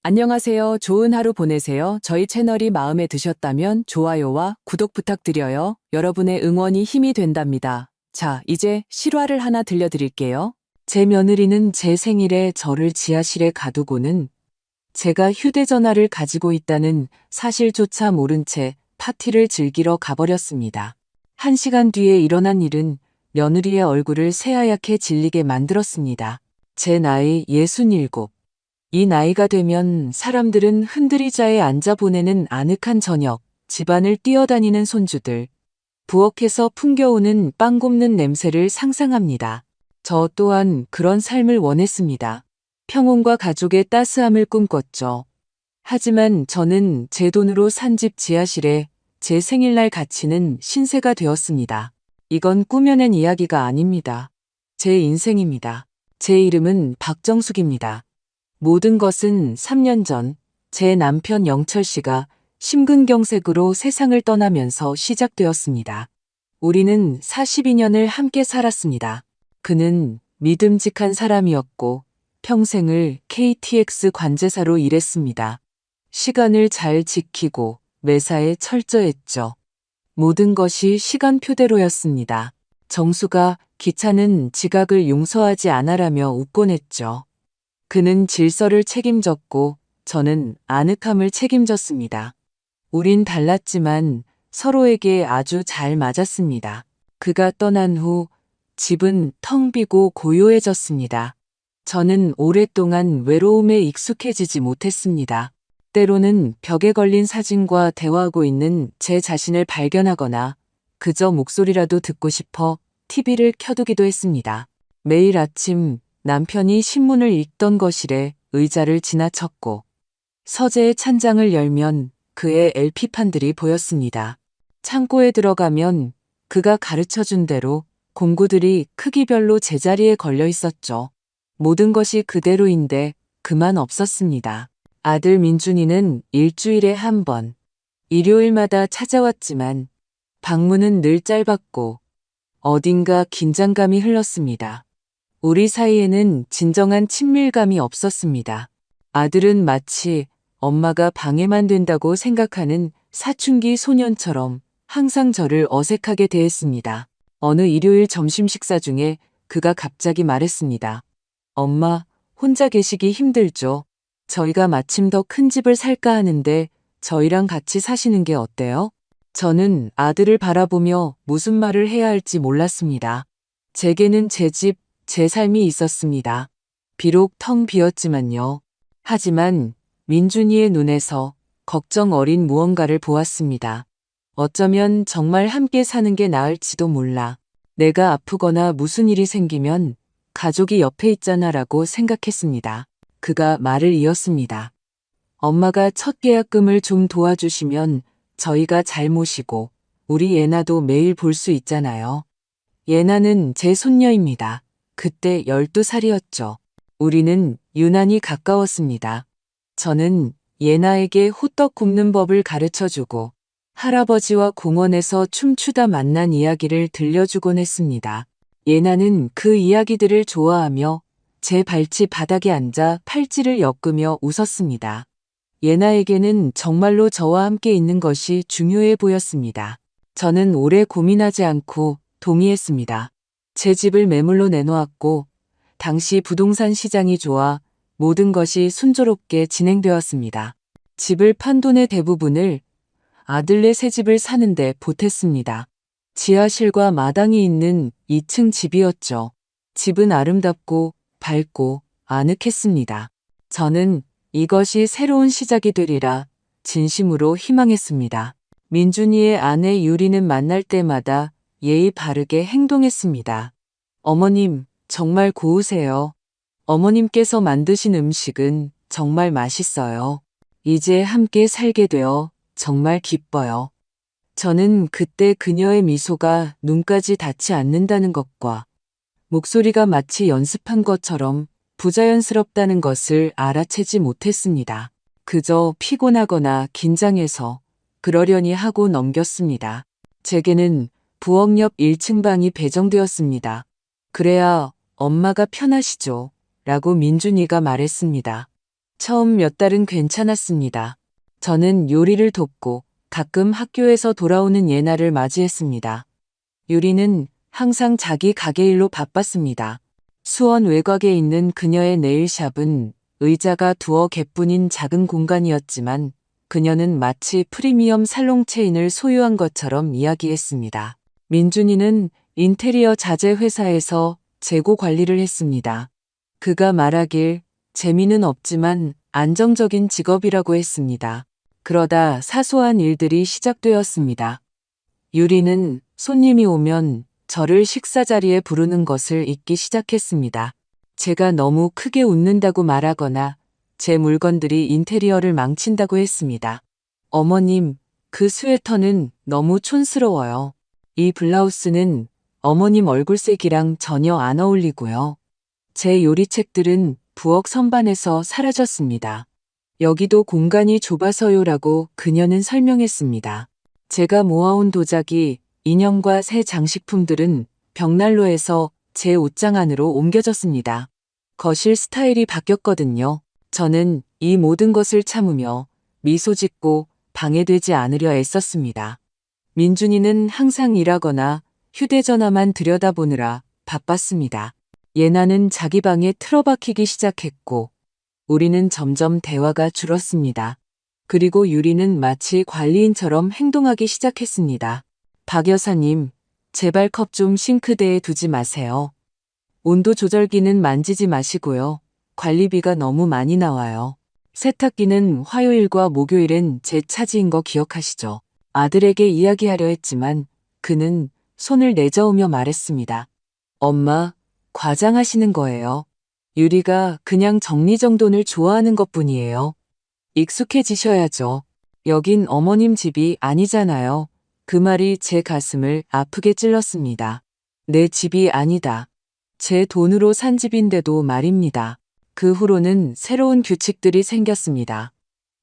안녕하세요. 좋은 하루 보내세요. 저희 채널이 마음에 드셨다면 좋아요와 구독 부탁드려요. 여러분의 응원이 힘이 된답니다. 자, 이제 실화를 하나 들려드릴게요. 제 며느리는 제 생일에 저를 지하실에 가두고는 제가 휴대전화를 가지고 있다는 사실조차 모른 채 파티를 즐기러 가버렸습니다. 1시간 뒤에 일어난 일은 며느리의 얼굴을 새하얗게 질리게 만들었습니다. 제 나이 67. 이 나이가 되면 사람들은 흔들의자에 앉아 보내는 아늑한 저녁, 집안을 뛰어다니는 손주들, 부엌에서 풍겨오는 빵 굽는 냄새를 상상합니다. 저 또한 그런 삶을 원했습니다. 평온과 가족의 따스함을 꿈꿨죠. 하지만 저는 제 돈으로 산 집 지하실에 제 생일날 갇히는 신세가 되었습니다. 이건 꾸며낸 이야기가 아닙니다. 제 인생입니다. 제 이름은 박정숙입니다. 모든 것은 3년 전 제 남편 영철 씨가 심근경색으로 세상을 떠나면서 시작되었습니다. 우리는 42년을 함께 살았습니다. 그는 믿음직한 사람이었고 평생을 KTX 관제사로 일했습니다. 시간을 잘 지키고 매사에 철저했죠. 모든 것이 시간표대로였습니다. 정수가 기차는 지각을 용서하지 않아라며 웃곤 했죠. 그는 질서를 책임졌고 저는 아늑함을 책임졌습니다. 우린 달랐지만 서로에게 아주 잘 맞았습니다. 그가 떠난 후 집은 텅 비고 고요해졌습니다. 저는 오랫동안 외로움에 익숙해지지 못했습니다. 때로는 벽에 걸린 사진과 대화하고 있는 제 자신을 발견하거나 그저 목소리라도 듣고 싶어 TV를 켜두기도 했습니다. 매일 아침 남편이 신문을 읽던 거실에 의자를 지나쳤고 서재의 찬장을 열면 그의 LP판들이 보였습니다. 창고에 들어가면 그가 가르쳐준 대로 공구들이 크기별로 제자리에 걸려 있었죠. 모든 것이 그대로인데 그만 없었습니다. 아들 민준이는 일주일에 한 번, 일요일마다 찾아왔지만 방문은 늘 짧았고 어딘가 긴장감이 흘렀습니다. 우리 사이에는 진정한 친밀감이 없었습니다. 아들은 마치 엄마가 방해만 된다고 생각하는 사춘기 소년처럼 항상 저를 어색하게 대했습니다. 어느 일요일 점심 식사 중에 그가 갑자기 말했습니다. 엄마, 혼자 계시기 힘들죠? 저희가 마침 더 큰 집을 살까 하는데 저희랑 같이 사시는 게 어때요? 저는 아들을 바라보며 무슨 말을 해야 할지 몰랐습니다. 제게는 제 집, 제 삶이 있었습니다. 비록 텅 비었지만요. 하지만 민준이의 눈에서 걱정 어린 무언가를 보았습니다. 어쩌면 정말 함께 사는 게 나을지도 몰라. 내가 아프거나 무슨 일이 생기면 가족이 옆에 있잖아라고 생각했습니다. 그가 말을 이었습니다. 엄마가 첫 계약금을 좀 도와주시면 저희가 잘 모시고 우리 예나도 매일 볼 수 있잖아요. 예나는 제 손녀입니다. 그때 12살이었죠. 우리는 유난히 가까웠습니다. 저는 예나에게 호떡 굽는 법을 가르쳐주고 할아버지와 공원에서 춤추다 만난 이야기를 들려주곤 했습니다. 예나는 그 이야기들을 좋아하며 제 발치 바닥에 앉아 팔찌를 엮으며 웃었습니다. 예나에게는 정말로 저와 함께 있는 것이 중요해 보였습니다. 저는 오래 고민하지 않고 동의했습니다. 제 집을 매물로 내놓았고 당시 부동산 시장이 좋아 모든 것이 순조롭게 진행되었습니다. 집을 판 돈의 대부분을 아들네 새 집을 사는데 보탰습니다. 지하실과 마당이 있는 2층 집이었죠. 집은 아름답고 밝고 아늑했습니다. 저는 이것이 새로운 시작이 되리라 진심으로 희망했습니다. 민준이의 아내 유리는 만날 때마다 예의 바르게 행동했습니다. 어머님, 정말 고우세요. 어머님께서 만드신 음식은 정말 맛있어요. 이제 함께 살게 되어 정말 기뻐요. 저는 그때 그녀의 미소가 눈까지 닿지 않는다는 것과 목소리가 마치 연습한 것처럼 부자연스럽다는 것을 알아채지 못했습니다. 그저 피곤하거나 긴장해서 그러려니 하고 넘겼습니다. 제게는 부엌 옆 1층 방이 배정되었습니다. 그래야 엄마가 편하시죠. 라고 민준이가 말했습니다. 처음 몇 달은 괜찮았습니다. 저는 요리를 돕고 가끔 학교에서 돌아오는 예나를 맞이했습니다. 유리는 항상 자기 가게 일로 바빴습니다. 수원 외곽에 있는 그녀의 네일샵은 의자가 두어 개뿐인 작은 공간이었지만 그녀는 마치 프리미엄 살롱 체인을 소유한 것처럼 이야기했습니다. 민준이는 인테리어 자재 회사에서 재고 관리를 했습니다. 그가 말하길 재미는 없지만 안정적인 직업이라고 했습니다. 그러다 사소한 일들이 시작되었습니다. 유리는 손님이 오면 저를 식사 자리에 부르는 것을 잊기 시작했습니다. 제가 너무 크게 웃는다고 말하거나 제 물건들이 인테리어를 망친다고 했습니다. 어머님, 그 스웨터는 너무 촌스러워요. 이 블라우스는 어머님 얼굴색이랑 전혀 안 어울리고요. 제 요리책들은 부엌 선반에서 사라졌습니다. 여기도 공간이 좁아서요라고 그녀는 설명했습니다. 제가 모아온 도자기, 인형과 새 장식품들은 벽난로에서 제 옷장 안으로 옮겨졌습니다. 거실 스타일이 바뀌었거든요. 저는 이 모든 것을 참으며 미소 짓고 방해되지 않으려 애썼습니다. 민준이는 항상 일하거나 휴대전화만 들여다보느라 바빴습니다. 예나는 자기 방에 틀어박히기 시작했고 우리는 점점 대화가 줄었습니다. 그리고 유리는 마치 관리인처럼 행동하기 시작했습니다. 박 여사님, 제발 컵 좀 싱크대에 두지 마세요. 온도 조절기는 만지지 마시고요. 관리비가 너무 많이 나와요. 세탁기는 화요일과 목요일엔 제 차지인 거 기억하시죠? 아들에게 이야기하려 했지만 그는 손을 내저으며 말했습니다. 엄마, 과장하시는 거예요. 유리가 그냥 정리정돈을 좋아하는 것뿐이에요. 익숙해지셔야죠. 여긴 어머님 집이 아니잖아요. 그 말이 제 가슴을 아프게 찔렀습니다. 내 집이 아니다. 제 돈으로 산 집인데도 말입니다. 그 후로는 새로운 규칙들이 생겼습니다.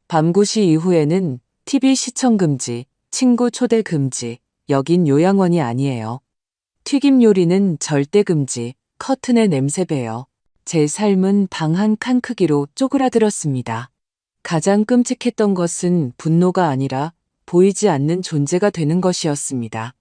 밤 9시 이후에는 TV 시청 금지, 친구 초대 금지, 여긴 요양원이 아니에요. 튀김 요리는 절대 금지, 커튼에 냄새 배요. 제 삶은 방 한 칸 크기로 쪼그라들었습니다. 가장 끔찍했던 것은 분노가 아니라 보이지 않는 존재가 되는 것이었습니다.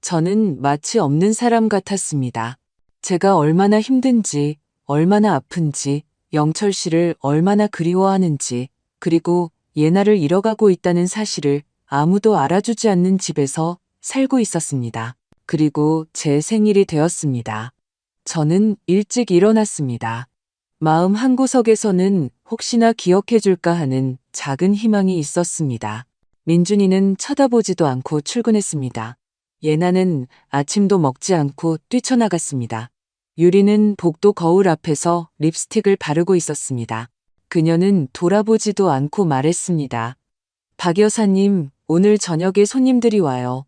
저는 마치 없는 사람 같았습니다. 제가 얼마나 힘든지, 얼마나 아픈지, 영철 씨를 얼마나 그리워하는지, 그리고 예나를 잃어가고 있다는 사실을 아무도 알아주지 않는 집에서 살고 있었습니다. 그리고 제 생일이 되었습니다. 저는 일찍 일어났습니다. 마음 한구석에서는 혹시나 기억해줄까 하는 작은 희망이 있었습니다. 민준이는 쳐다보지도 않고 출근했습니다. 예나는 아침도 먹지 않고 뛰쳐나갔습니다. 유리는 복도 거울 앞에서 립스틱을 바르고 있었습니다. 그녀는 돌아보지도 않고 말했습니다. 박 여사님, 오늘 저녁에 손님들이 와요.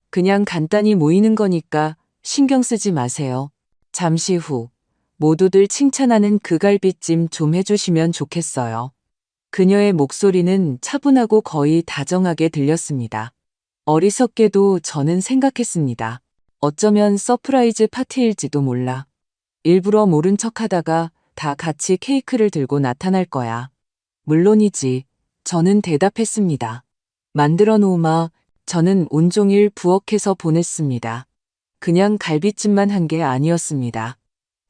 그냥 간단히 모이는 거니까 신경 쓰지 마세요. 잠시 후 모두들 칭찬하는 그 갈비찜 좀 해주시면 좋겠어요. 그녀의 목소리는 차분하고 거의 다정하게 들렸습니다. 어리석게도 저는 생각했습니다. 어쩌면 서프라이즈 파티일지도 몰라. 일부러 모른 척하다가 다 같이 케이크를 들고 나타날 거야. 물론이지. 저는 대답했습니다. 만들어 놓으마. 저는 온종일 부엌에서 보냈습니다. 그냥 갈비찜만 한 게 아니었습니다.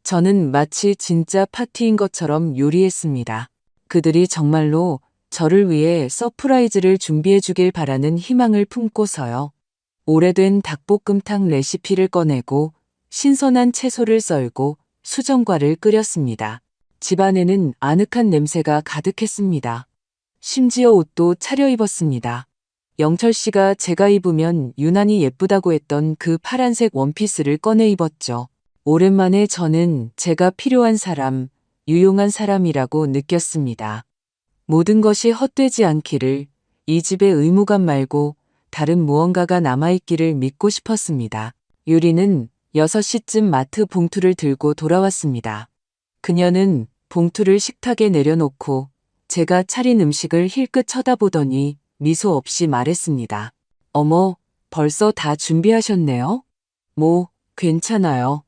저는 마치 진짜 파티인 것처럼 요리했습니다. 그들이 정말로 저를 위해 서프라이즈를 준비해 주길 바라는 희망을 품고서요. 오래된 닭볶음탕 레시피를 꺼내고 신선한 채소를 썰고 수정과를 끓였습니다. 집안에는 아늑한 냄새가 가득했습니다. 심지어 옷도 차려입었습니다. 영철 씨가 제가 입으면 유난히 예쁘다고 했던 그 파란색 원피스를 꺼내 입었죠. 오랜만에 저는 제가 필요한 사람, 유용한 사람이라고 느꼈습니다. 모든 것이 헛되지 않기를, 이 집의 의무감 말고 다른 무언가가 남아있기를 믿고 싶었습니다. 유리는 6시쯤 마트 봉투를 들고 돌아왔습니다. 그녀는 봉투를 식탁에 내려놓고 제가 차린 음식을 힐끗 쳐다보더니 미소 없이 말했습니다. 어머, 벌써 다 준비하셨네요? 뭐, 괜찮아요.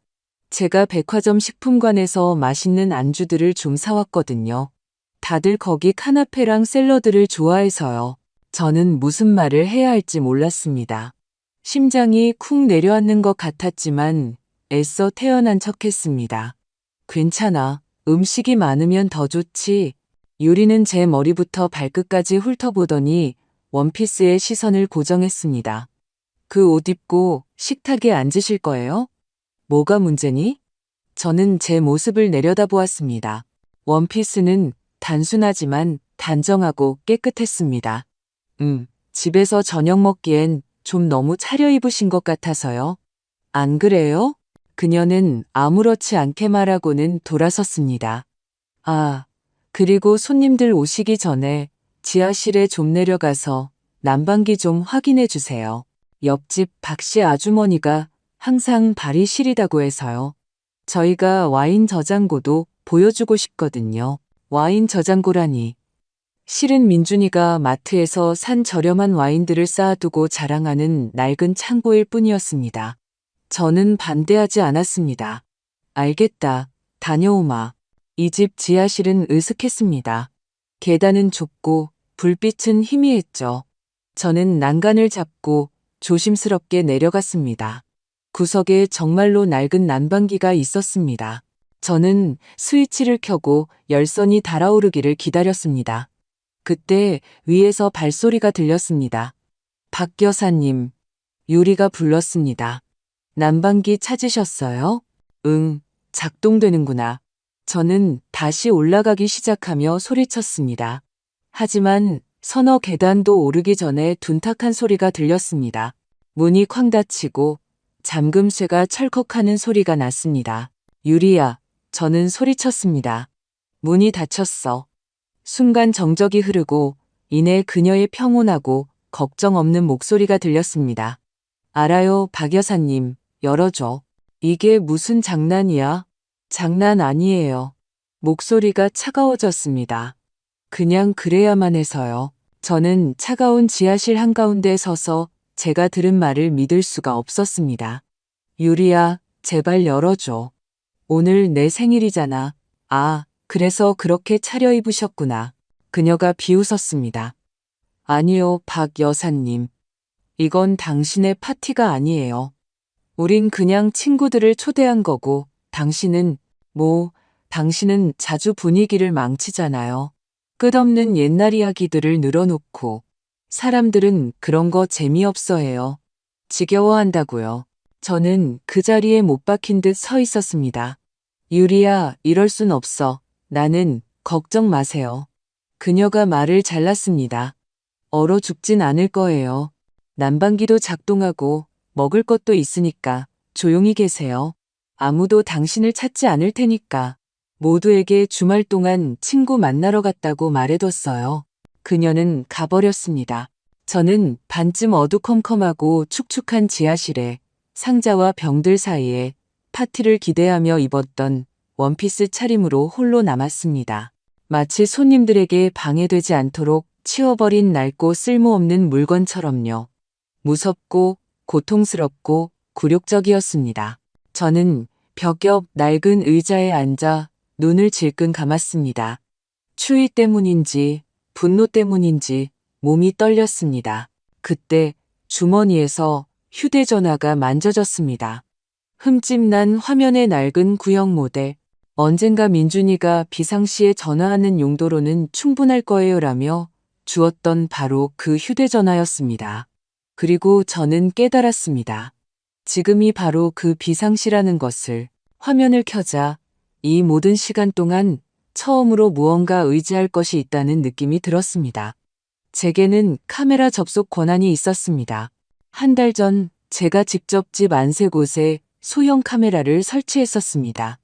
제가 백화점 식품관에서 맛있는 안주들을 좀 사왔거든요. 다들 거기 카나페랑 샐러드를 좋아해서요. 저는 무슨 말을 해야 할지 몰랐습니다. 심장이 쿵 내려앉는 것 같았지만 애써 태어난 척했습니다. 괜찮아. 음식이 많으면 더 좋지. 유리는 제 머리부터 발끝까지 훑어보더니 원피스에 시선을 고정했습니다. 그 옷 입고 식탁에 앉으실 거예요? 뭐가 문제니? 저는 제 모습을 내려다보았습니다. 원피스는 단순하지만 단정하고 깨끗했습니다. 집에서 저녁 먹기엔 좀 너무 차려입으신 것 같아서요. 안 그래요? 그녀는 아무렇지 않게 말하고는 돌아섰습니다. 아, 그리고 손님들 오시기 전에 지하실에 좀 내려가서 난방기 좀 확인해 주세요. 옆집 박씨 아주머니가 항상 발이 시리다고 해서요. 저희가 와인 저장고도 보여주고 싶거든요. 와인 저장고라니. 실은 민준이가 마트에서 산 저렴한 와인들을 쌓아두고 자랑하는 낡은 창고일 뿐이었습니다. 저는 반대하지 않았습니다. 알겠다. 다녀오마. 이 집 지하실은 으슥했습니다. 계단은 좁고 불빛은 희미했죠. 저는 난간을 잡고 조심스럽게 내려갔습니다. 구석에 정말로 낡은 난방기가 있었습니다. 저는 스위치를 켜고 열선이 달아오르기를 기다렸습니다. 그때 위에서 발소리가 들렸습니다. 박 여사님, 유리가 불렀습니다. 난방기 찾으셨어요? 응, 작동되는구나. 저는 다시 올라가기 시작하며 소리쳤습니다. 하지만 서너 계단도 오르기 전에 둔탁한 소리가 들렸습니다. 문이 쾅 닫히고 잠금쇠가 철컥하는 소리가 났습니다. 유리야, 저는 소리쳤습니다. 문이 닫혔어. 순간 정적이 흐르고 이내 그녀의 평온하고 걱정 없는 목소리가 들렸습니다. 알아요, 박 여사님. 열어줘. 이게 무슨 장난이야? 장난 아니에요. 목소리가 차가워졌습니다. 그냥 그래야만 해서요. 저는 차가운 지하실 한가운데 서서 제가 들은 말을 믿을 수가 없었습니다. 유리야, 제발 열어줘. 오늘 내 생일이잖아. 아, 그래서 그렇게 차려입으셨구나. 그녀가 비웃었습니다. 아니요, 박 여사님. 이건 당신의 파티가 아니에요. 우린 그냥 친구들을 초대한 거고, 당신은 자주 분위기를 망치잖아요. 끝없는 옛날 이야기들을 늘어놓고, 사람들은 그런 거 재미없어 해요. 지겨워한다고요. 저는 그 자리에 못 박힌 듯 서 있었습니다. 유리야, 이럴 순 없어. 나는 걱정 마세요. 그녀가 말을 잘랐습니다. 얼어 죽진 않을 거예요. 난방기도 작동하고 먹을 것도 있으니까 조용히 계세요. 아무도 당신을 찾지 않을 테니까. 모두에게 주말 동안 친구 만나러 갔다고 말해뒀어요. 그녀는 가버렸습니다. 저는 반쯤 어두컴컴하고 축축한 지하실에 상자와 병들 사이에 파티를 기대하며 입었던 원피스 차림으로 홀로 남았습니다. 마치 손님들에게 방해되지 않도록 치워버린 낡고 쓸모없는 물건처럼요. 무섭고 고통스럽고 굴욕적이었습니다. 저는 벽 옆 낡은 의자에 앉아 눈을 질끈 감았습니다. 추위 때문인지 분노 때문인지 몸이 떨렸습니다. 그때 주머니에서 휴대전화가 만져졌습니다. 흠집난 화면의 낡은 구형 모델. 언젠가 민준이가 비상시에 전화하는 용도로는 충분할 거예요라며 주었던 바로 그 휴대전화였습니다. 그리고 저는 깨달았습니다. 지금이 바로 그 비상시라는 것을. 화면을 켜자 이 모든 시간 동안 처음으로 무언가 의지할 것이 있다는 느낌이 들었습니다. 제게는 카메라 접속 권한이 있었습니다. 한 달 전 제가 직접 집 안세 곳에 소형 카메라를 설치했었습니다.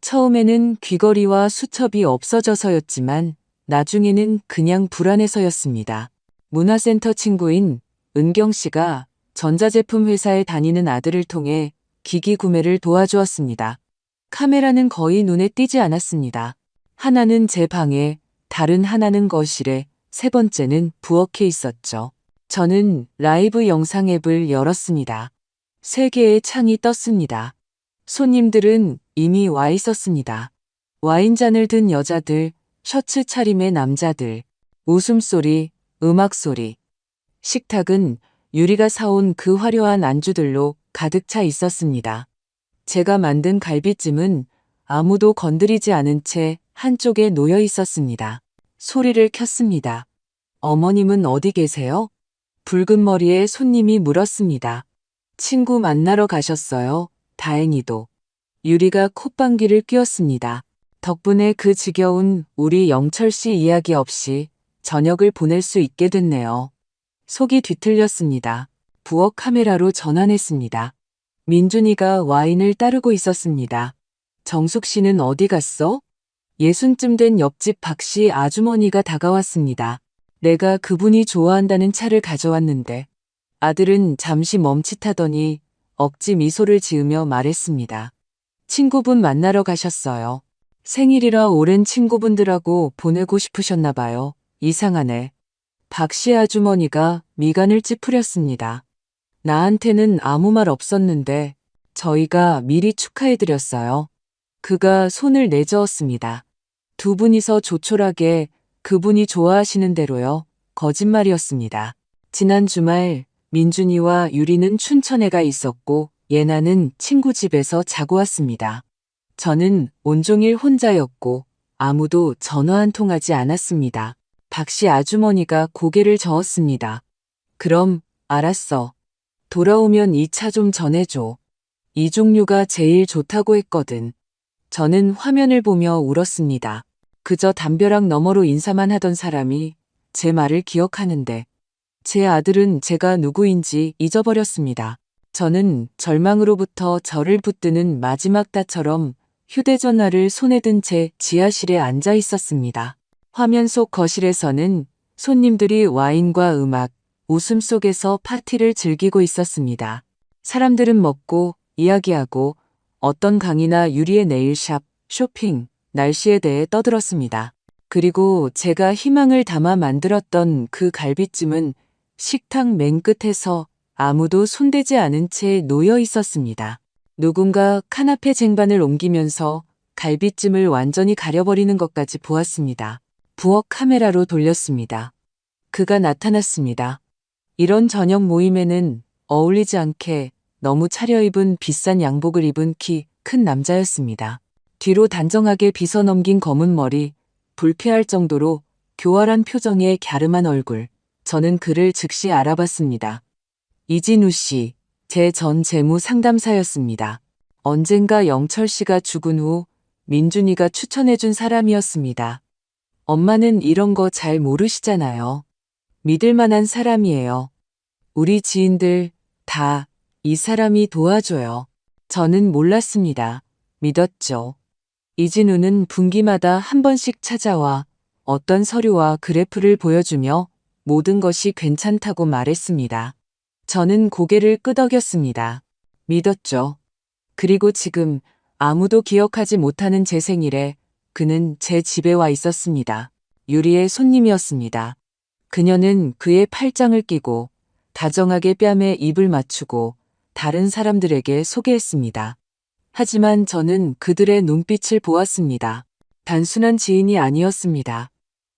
처음에는 귀걸이와 수첩이 없어져서였지만 나중에는 그냥 불안해서였습니다. 문화센터 친구인 은경 씨가 전자제품 회사에 다니는 아들을 통해 기기 구매를 도와주었습니다. 카메라는 거의 눈에 띄지 않았습니다. 하나는 제 방에, 다른 하나는 거실에, 세 번째는 부엌에 있었죠. 저는 라이브 영상 앱을 열었습니다. 세 개의 창이 떴습니다. 손님들은 이미 와 있었습니다. 와인잔을 든 여자들, 셔츠 차림의 남자들, 웃음소리, 음악소리. 식탁은 유리가 사온 그 화려한 안주들로 가득 차 있었습니다. 제가 만든 갈비찜은 아무도 건드리지 않은 채 한쪽에 놓여 있었습니다. 소리를 켰습니다. 어머님은 어디 계세요? 붉은 머리의 손님이 물었습니다. 친구 만나러 가셨어요. 다행히도. 유리가 콧방귀를 뀌었습니다. 덕분에 그 지겨운 우리 영철 씨 이야기 없이 저녁을 보낼 수 있게 됐네요. 속이 뒤틀렸습니다. 부엌 카메라로 전환했습니다. 민준이가 와인을 따르고 있었습니다. 정숙 씨는 어디 갔어? 예순쯤 된 옆집 박 씨 아주머니가 다가왔습니다. 내가 그분이 좋아한다는 차를 가져왔는데 아들은 잠시 멈칫하더니 억지 미소를 지으며 말했습니다. 친구분 만나러 가셨어요. 생일이라 오랜 친구분들하고 보내고 싶으셨나 봐요. 이상하네. 박 씨 아주머니가 미간을 찌푸렸습니다. 나한테는 아무 말 없었는데 저희가 미리 축하해드렸어요. 그가 손을 내저었습니다. 두 분이서 조촐하게 그분이 좋아하시는 대로요. 거짓말이었습니다. 지난 주말 민준이와 유리는 춘천에 가 있었고 예나는 친구 집에서 자고 왔습니다. 저는 온종일 혼자였고 아무도 전화 한 통 하지 않았습니다. 박 씨 아주머니가 고개를 저었습니다. 그럼 알았어. 돌아오면 이 차 좀 전해줘. 이 종류가 제일 좋다고 했거든. 저는 화면을 보며 울었습니다. 그저 담벼락 너머로 인사만 하던 사람이 제 말을 기억하는데 제 아들은 제가 누구인지 잊어버렸습니다. 저는 절망으로부터 저를 붙드는 마지막 따처럼 휴대전화를 손에 든 채 지하실에 앉아 있었습니다. 화면 속 거실에서는 손님들이 와인과 음악, 웃음 속에서 파티를 즐기고 있었습니다. 사람들은 먹고 이야기하고 어떤 강의나 유리의 네일샵, 쇼핑, 날씨에 대해 떠들었습니다. 그리고 제가 희망을 담아 만들었던 그 갈비찜은 식탁 맨 끝에서 아무도 손대지 않은 채 놓여 있었습니다. 누군가 카나페 쟁반을 옮기면서 갈비찜을 완전히 가려버리는 것까지 보았습니다. 부엌 카메라로 돌렸습니다. 그가 나타났습니다. 이런 저녁 모임에는 어울리지 않게 너무 차려입은 비싼 양복을 입은 키 큰 남자였습니다. 뒤로 단정하게 빗어넘긴 검은 머리, 불쾌할 정도로 교활한 표정의 갸름한 얼굴. 저는 그를 즉시 알아봤습니다. 이진우 씨, 제 전 재무 상담사였습니다. 언젠가 영철 씨가 죽은 후 민준이가 추천해준 사람이었습니다. 엄마는 이런 거 잘 모르시잖아요. 믿을 만한 사람이에요. 우리 지인들 다 이 사람이 도와줘요. 저는 몰랐습니다. 믿었죠. 이진우는 분기마다 한 번씩 찾아와 어떤 서류와 그래프를 보여주며 모든 것이 괜찮다고 말했습니다. 저는 고개를 끄덕였습니다. 믿었죠. 그리고 지금 아무도 기억하지 못하는 제 생일에 그는 제 집에 와 있었습니다. 유리의 손님이었습니다. 그녀는 그의 팔짱을 끼고 다정하게 뺨에 입을 맞추고 다른 사람들에게 소개했습니다. 하지만 저는 그들의 눈빛을 보았습니다. 단순한 지인이 아니었습니다.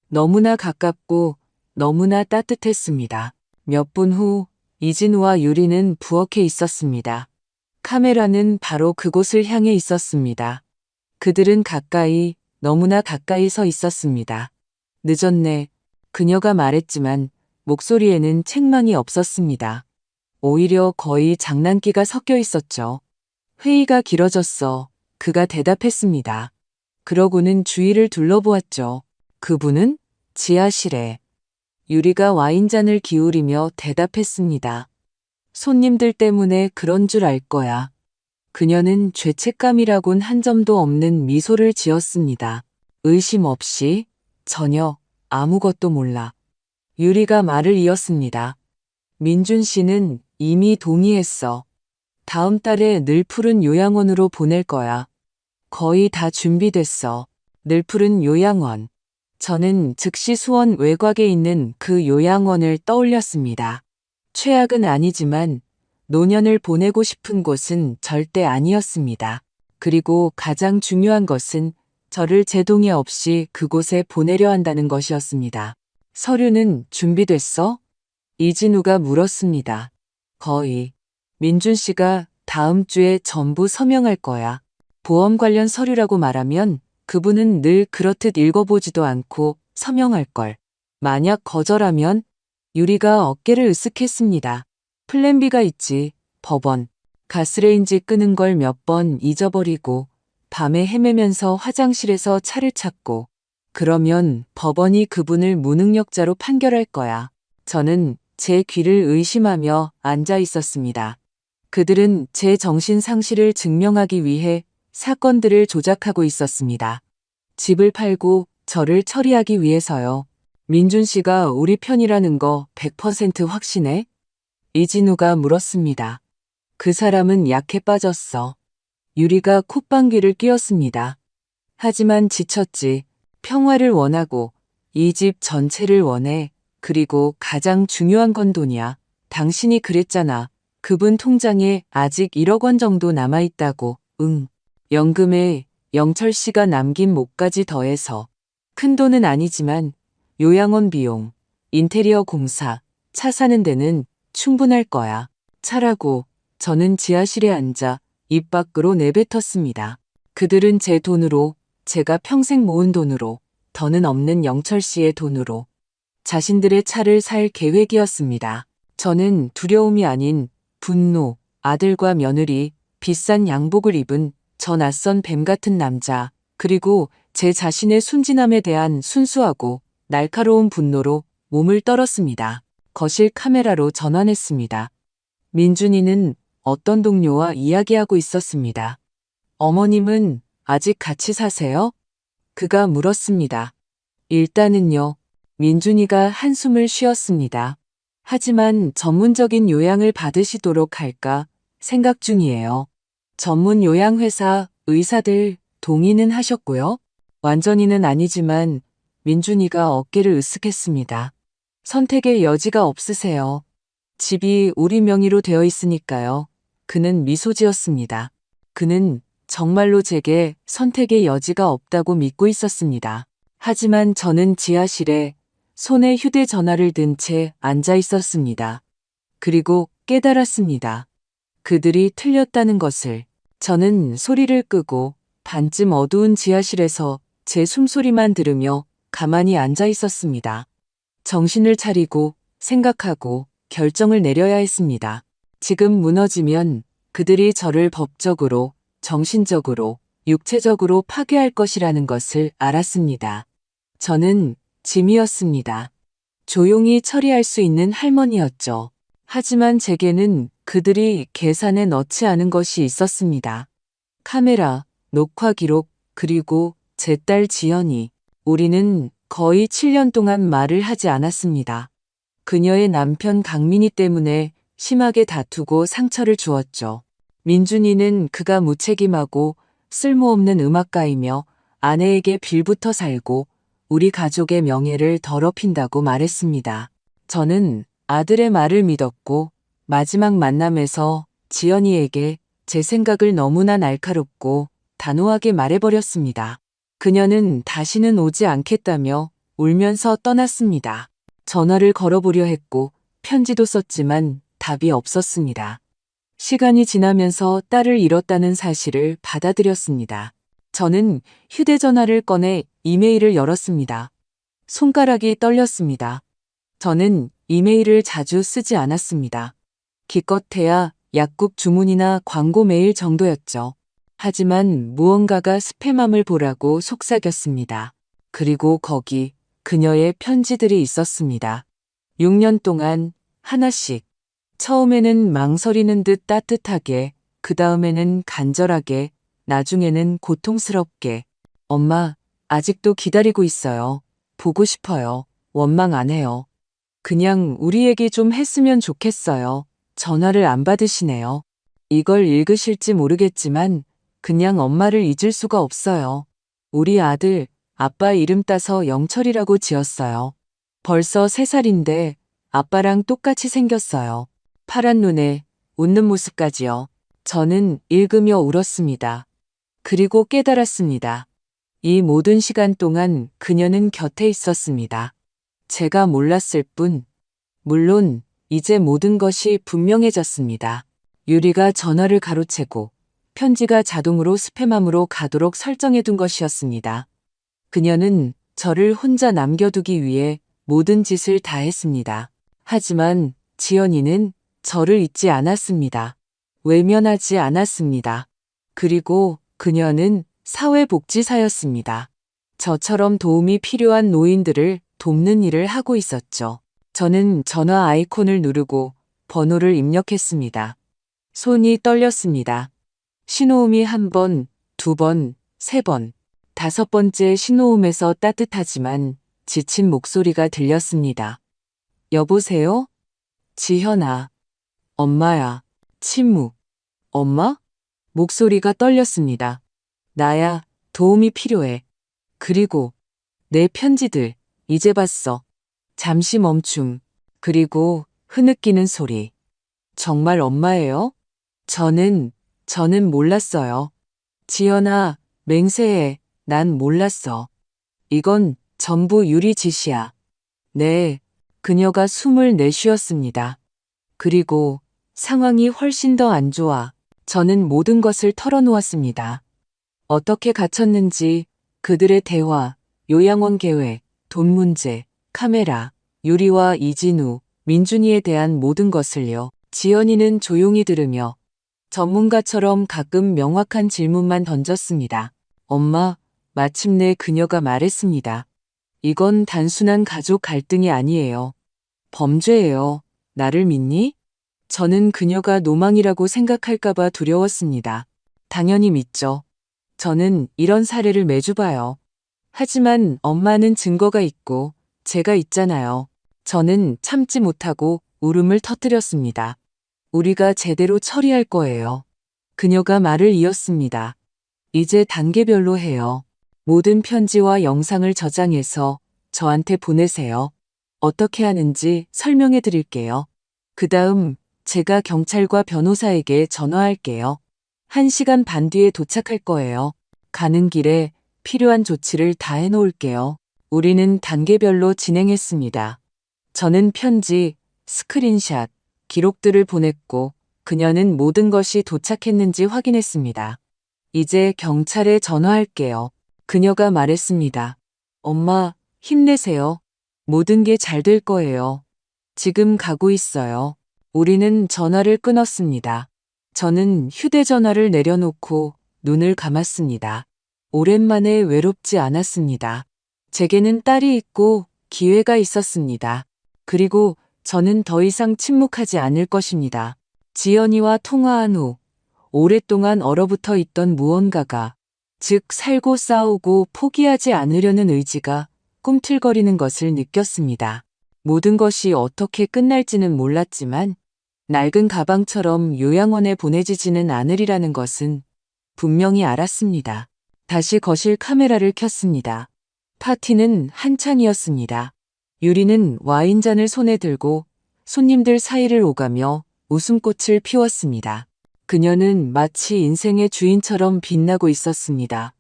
너무나 가깝고 너무나 따뜻했습니다. 몇 분 후 이진우와 유리는 부엌에 있었습니다. 카메라는 바로 그곳을 향해 있었습니다. 그들은 가까이, 너무나 가까이 서 있었습니다. 늦었네. 그녀가 말했지만 목소리에는 책망이 없었습니다. 오히려 거의 장난기가 섞여 있었죠. 회의가 길어졌어. 그가 대답했습니다. 그러고는 주위를 둘러보았죠. 그분은 지하실에. 유리가 와인잔을 기울이며 대답했습니다. 손님들 때문에 그런 줄 알 거야. 그녀는 죄책감이라곤 한 점도 없는 미소를 지었습니다. 의심 없이 전혀 아무것도 몰라. 유리가 말을 이었습니다. 민준 씨는 이미 동의했어. 다음 달에 늘푸른 요양원으로 보낼 거야. 거의 다 준비됐어. 늘푸른 요양원. 저는 즉시 수원 외곽에 있는 그 요양원을 떠올렸습니다. 최악은 아니지만 노년을 보내고 싶은 곳은 절대 아니었습니다. 그리고 가장 중요한 것은 저를 제 동의 없이 그곳에 보내려 한다는 것이었습니다. 서류는 준비됐어? 이진우가 물었습니다. 거의. 민준 씨가 다음 주에 전부 서명할 거야. 보험 관련 서류라고 말하면 그분은 늘 그렇듯 읽어보지도 않고 서명할 걸. 만약 거절하면 유리가 어깨를 으쓱했습니다. 플랜 B가 있지. 법원. 가스레인지 끄는 걸 몇 번 잊어버리고 밤에 헤매면서 화장실에서 차를 찾고 그러면 법원이 그분을 무능력자로 판결할 거야. 저는 제 귀를 의심하며 앉아 있었습니다. 그들은 제 정신 상실을 증명하기 위해 사건들을 조작하고 있었습니다. 집을 팔고 저를 처리하기 위해서요. 민준 씨가 우리 편이라는 거 100% 확신해? 이진우가 물었습니다. 그 사람은 약해 빠졌어. 유리가 콧방귀를 뀌었습니다. 하지만 지쳤지. 평화를 원하고 이 집 전체를 원해. 그리고 가장 중요한 건 돈이야. 당신이 그랬잖아. 그분 통장에 아직 1억 원 정도 남아있다고. 응. 연금에 영철 씨가 남긴 몫까지 더해서. 큰 돈은 아니지만 요양원 비용, 인테리어 공사, 차 사는 데는 충분할 거야. 차라고. 저는 지하실에 앉아 입 밖으로 내뱉었습니다. 그들은 제 돈으로, 제가 평생 모은 돈으로, 더는 없는 영철 씨의 돈으로 자신들의 차를 살 계획이었습니다. 저는 두려움이 아닌 분노, 아들과 며느리, 비싼 양복을 입은 저 낯선 뱀 같은 남자, 그리고 제 자신의 순진함에 대한 순수하고 날카로운 분노로 몸을 떨었습니다. 거실 카메라로 전환했습니다. 민준이는 어떤 동료와 이야기하고 있었습니다. 어머님은 아직 같이 사세요? 그가 물었습니다. 일단은요. 민준이가 한숨을 쉬었습니다. 하지만 전문적인 요양을 받으시도록 할까 생각 중이에요. 전문 요양회사 의사들 동의는 하셨고요. 완전히는 아니지만 민준이가 어깨를 으쓱했습니다. 선택의 여지가 없으세요. 집이 우리 명의로 되어 있으니까요. 그는 미소 지었습니다. 그는 정말로 제게 선택의 여지가 없다고 믿고 있었습니다. 하지만 저는 지하실에 손에 휴대전화를 든 채 앉아 있었습니다. 그리고 깨달았습니다. 그들이 틀렸다는 것을. 저는 소리를 끄고 반쯤 어두운 지하실에서 제 숨소리만 들으며 가만히 앉아 있었습니다. 정신을 차리고 생각하고 결정을 내려야 했습니다. 지금 무너지면 그들이 저를 법적으로, 정신적으로, 육체적으로 파괴할 것이라는 것을 알았습니다. 저는 짐이었습니다. 조용히 처리할 수 있는 할머니였죠. 하지만 제게는 그들이 계산에 넣지 않은 것이 있었습니다. 카메라, 녹화 기록, 그리고 제 딸 지연이. 우리는 거의 7년 동안 말을 하지 않았습니다. 그녀의 남편 강민희 때문에 심하게 다투고 상처를 주었죠. 민준이는 그가 무책임하고 쓸모없는 음악가이며 아내에게 빌부터 살고 우리 가족의 명예를 더럽힌다고 말했습니다. 저는 아들의 말을 믿었고 마지막 만남에서 지연이에게 제 생각을 너무나 날카롭고 단호하게 말해버렸습니다. 그녀는 다시는 오지 않겠다며 울면서 떠났습니다. 전화를 걸어보려 했고 편지도 썼지만 답이 없었습니다. 시간이 지나면서 딸을 잃었다는 사실을 받아들였습니다. 저는 휴대전화를 꺼내 이메일을 열었습니다. 손가락이 떨렸습니다. 저는 이메일을 자주 쓰지 않았습니다. 기껏해야 약국 주문이나 광고 메일 정도였죠. 하지만 무언가가 스팸함을 보라고 속삭였습니다. 그리고 거기 그녀의 편지들이 있었습니다. 6년 동안 하나씩. 처음에는 망설이는 듯 따뜻하게, 그 다음에는 간절하게, 나중에는 고통스럽게. 엄마, 아직도 기다리고 있어요. 보고 싶어요. 원망 안 해요. 그냥 우리 얘기 좀 했으면 좋겠어요. 전화를 안 받으시네요. 이걸 읽으실지 모르겠지만 그냥 엄마를 잊을 수가 없어요. 우리 아들, 아빠 이름 따서 영철이라고 지었어요. 벌써 3살인데 아빠랑 똑같이 생겼어요. 파란 눈에 웃는 모습까지요. 저는 읽으며 울었습니다. 그리고 깨달았습니다. 이 모든 시간 동안 그녀는 곁에 있었습니다. 제가 몰랐을 뿐, 물론 이제 모든 것이 분명해졌습니다. 유리가 전화를 가로채고 편지가 자동으로 스팸함으로 가도록 설정해둔 것이었습니다. 그녀는 저를 혼자 남겨두기 위해 모든 짓을 다 했습니다. 하지만 지연이는 저를 잊지 않았습니다. 외면하지 않았습니다. 그리고 그녀는 사회복지사였습니다. 저처럼 도움이 필요한 노인들을 돕는 일을 하고 있었죠. 저는 전화 아이콘을 누르고 번호를 입력했습니다. 손이 떨렸습니다. 신호음이 한 번, 두 번, 세 번, 다섯 번째 신호음에서 따뜻하지만 지친 목소리가 들렸습니다. 여보세요? 지현아. 엄마야. 침묵. 엄마? 목소리가 떨렸습니다. 나야. 도움이 필요해. 그리고 내 편지들 이제 봤어. 잠시 멈춤. 그리고 흐느끼는 소리. 정말 엄마예요? 저는 몰랐어요. 지연아, 맹세해. 난 몰랐어. 이건 전부 유리 짓이야. 네, 그녀가 숨을 내쉬었습니다. 그리고 상황이 훨씬 더 안 좋아. 저는 모든 것을 털어놓았습니다. 어떻게 갇혔는지, 그들의 대화, 요양원 계획, 돈 문제, 카메라, 유리와 이진우, 민준이에 대한 모든 것을요. 지연이는 조용히 들으며 전문가처럼 가끔 명확한 질문만 던졌습니다. 엄마, 마침내 그녀가 말했습니다. 이건 단순한 가족 갈등이 아니에요. 범죄예요. 나를 믿니? 저는 그녀가 노망이라고 생각할까봐 두려웠습니다. 당연히 믿죠. 저는 이런 사례를 매주 봐요. 하지만 엄마는 증거가 있고 제가 있잖아요. 저는 참지 못하고 울음을 터뜨렸습니다. 우리가 제대로 처리할 거예요. 그녀가 말을 이었습니다. 이제 단계별로 해요. 모든 편지와 영상을 저장해서 저한테 보내세요. 어떻게 하는지 설명해 드릴게요. 그 다음 제가 경찰과 변호사에게 전화할게요. 1시간 반 뒤에 도착할 거예요. 가는 길에 필요한 조치를 다 해놓을게요. 우리는 단계별로 진행했습니다. 저는 편지, 스크린샷, 기록들을 보냈고 그녀는 모든 것이 도착했는지 확인했습니다. 이제 경찰에 전화할게요. 그녀가 말했습니다. 엄마, 힘내세요. 모든 게 잘 될 거예요. 지금 가고 있어요. 우리는 전화를 끊었습니다. 저는 휴대전화를 내려놓고 눈을 감았습니다. 오랜만에 외롭지 않았습니다. 제게는 딸이 있고 기회가 있었습니다. 그리고 저는 더 이상 침묵하지 않을 것입니다. 지연이와 통화한 후 오랫동안 얼어붙어 있던 무언가가, 즉 살고 싸우고 포기하지 않으려는 의지가 꿈틀거리는 것을 느꼈습니다. 모든 것이 어떻게 끝날지는 몰랐지만 낡은 가방처럼 요양원에 보내지지는 않으리라는 것은 분명히 알았습니다. 다시 거실 카메라를 켰습니다. 파티는 한창이었습니다. 유리는 와인잔을 손에 들고 손님들 사이를 오가며 웃음꽃을 피웠습니다. 그녀는 마치 인생의 주인처럼 빛나고 있었습니다.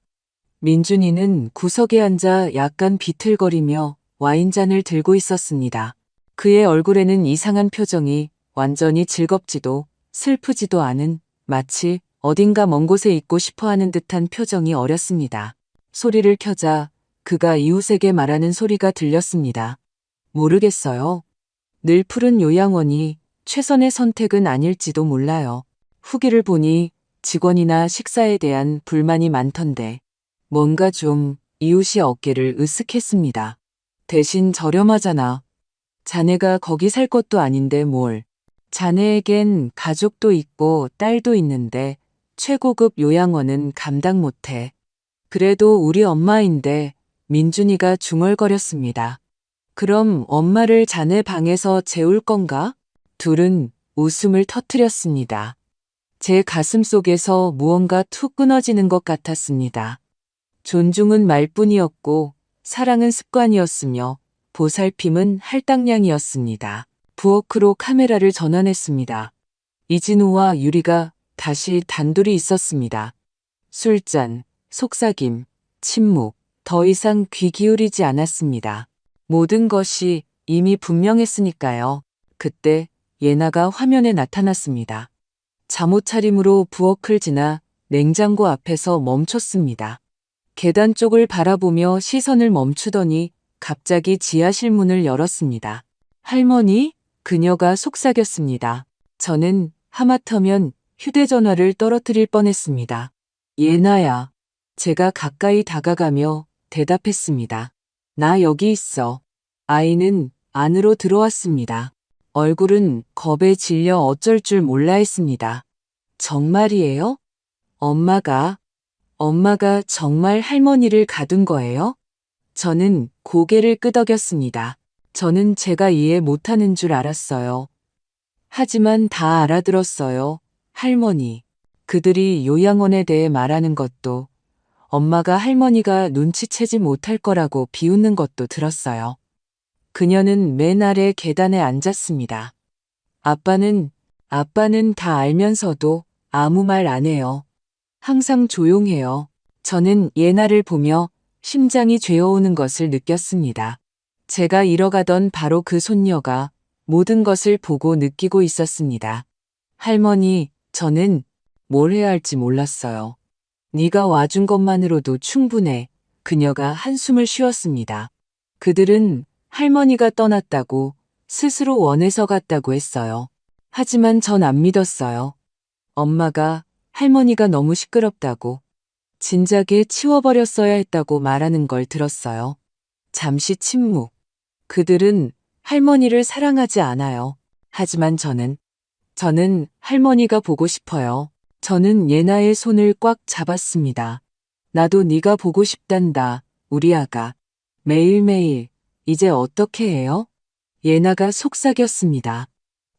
민준이는 구석에 앉아 약간 비틀거리며 와인잔을 들고 있었습니다. 그의 얼굴에는 이상한 표정이 완전히 즐겁지도 슬프지도 않은, 마치 어딘가 먼 곳에 있고 싶어하는 듯한 표정이 어렸습니다. 소리를 켜자 그가 이웃에게 말하는 소리가 들렸습니다. 모르겠어요. 늘 푸른 요양원이 최선의 선택은 아닐지도 몰라요. 후기를 보니 직원이나 식사에 대한 불만이 많던데 뭔가 좀. 이웃이 어깨를 으쓱했습니다. 대신 저렴하잖아. 자네가 거기 살 것도 아닌데 뭘. 자네에겐 가족도 있고 딸도 있는데 최고급 요양원은 감당 못해. 그래도 우리 엄마인데. 민준이가 중얼거렸습니다. 그럼 엄마를 자네 방에서 재울 건가? 둘은 웃음을 터뜨렸습니다. 제 가슴 속에서 무언가 툭 끊어지는 것 같았습니다. 존중은 말뿐이었고 사랑은 습관이었으며 보살핌은 할당량이었습니다. 부엌으로 카메라를 전환했습니다. 이진우와 유리가 다시 단둘이 있었습니다. 술잔, 속삭임, 침묵. 더 이상 귀 기울이지 않았습니다. 모든 것이 이미 분명했으니까요. 그때 예나가 화면에 나타났습니다. 잠옷 차림으로 부엌을 지나 냉장고 앞에서 멈췄습니다. 계단 쪽을 바라보며 시선을 멈추더니 갑자기 지하실 문을 열었습니다. 할머니? 그녀가 속삭였습니다. 저는 하마터면 휴대전화를 떨어뜨릴 뻔했습니다. 예나야. 제가 가까이 다가가며 대답했습니다. 나 여기 있어. 아이는 안으로 들어왔습니다. 얼굴은 겁에 질려 어쩔 줄 몰라 했습니다. 정말이에요? 엄마가 정말 할머니를 가둔 거예요? 저는 고개를 끄덕였습니다. 저는 제가 이해 못하는 줄 알았어요. 하지만 다 알아들었어요. 할머니. 그들이 요양원에 대해 말하는 것도, 엄마가 할머니가 눈치채지 못할 거라고 비웃는 것도 들었어요. 그녀는 맨 아래 계단에 앉았습니다. 아빠는 다 알면서도 아무 말 안 해요. 항상 조용해요. 저는 예나를 보며 심장이 죄어오는 것을 느꼈습니다. 제가 잃어가던 바로 그 손녀가 모든 것을 보고 느끼고 있었습니다. 할머니, 저는 뭘 해야 할지 몰랐어요. 네가 와준 것만으로도 충분해. 그녀가 한숨을 쉬었습니다. 그들은 할머니가 떠났다고 스스로 원해서 갔다고 했어요. 하지만 전 안 믿었어요. 엄마가 할머니가 너무 시끄럽다고, 진작에 치워버렸어야 했다고 말하는 걸 들었어요. 잠시 침묵. 그들은 할머니를 사랑하지 않아요. 하지만 저는 할머니가 보고 싶어요. 저는 예나의 손을 꽉 잡았습니다. 나도 네가 보고 싶단다, 우리 아가. 매일매일. 이제 어떻게 해요? 예나가 속삭였습니다.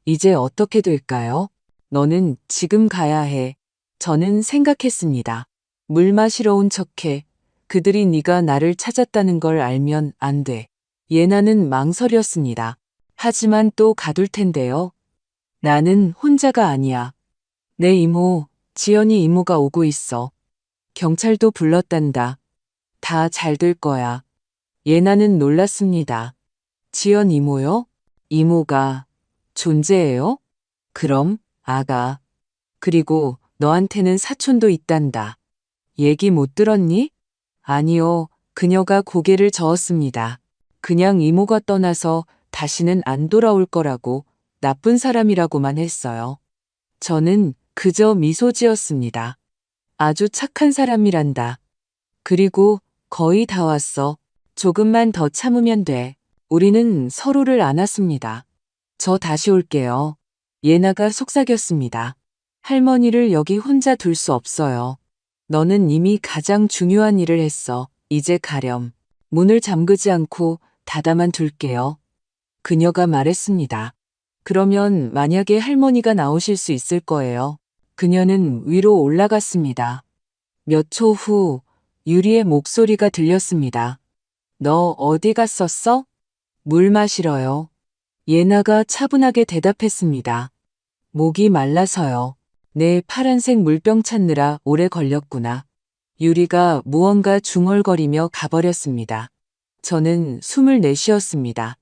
이제 어떻게 될까요? 너는 지금 가야 해. 저는 생각했습니다. 물 마시러 온 척해. 그들이 네가 나를 찾았다는 걸 알면 안 돼. 예나는 망설였습니다. 하지만 또 가둘 텐데요. 나는 혼자가 아니야. 내 이모, 지연이 이모가 오고 있어. 경찰도 불렀단다. 다 잘 될 거야. 예나는 놀랐습니다. 지연 이모요? 이모가 존재해요? 그럼, 아가. 그리고 너한테는 사촌도 있단다. 얘기 못 들었니? 아니요. 그녀가 고개를 저었습니다. 그냥 이모가 떠나서 다시는 안 돌아올 거라고, 나쁜 사람이라고만 했어요. 저는 그저 미소 지었습니다. 아주 착한 사람이란다. 그리고 거의 다 왔어. 조금만 더 참으면 돼. 우리는 서로를 안았습니다. 저 다시 올게요. 예나가 속삭였습니다. 할머니를 여기 혼자 둘 수 없어요. 너는 이미 가장 중요한 일을 했어. 이제 가렴. 문을 잠그지 않고 닫아만 둘게요. 그녀가 말했습니다. 그러면 만약에 할머니가 나오실 수 있을 거예요. 그녀는 위로 올라갔습니다. 몇 초 후 유리의 목소리가 들렸습니다. 너 어디 갔었어? 물 마시러요. 예나가 차분하게 대답했습니다. 목이 말라서요. 내 파란색 물병 찾느라 오래 걸렸구나. 유리가 무언가 중얼거리며 가버렸습니다. 저는 숨을 내쉬었습니다.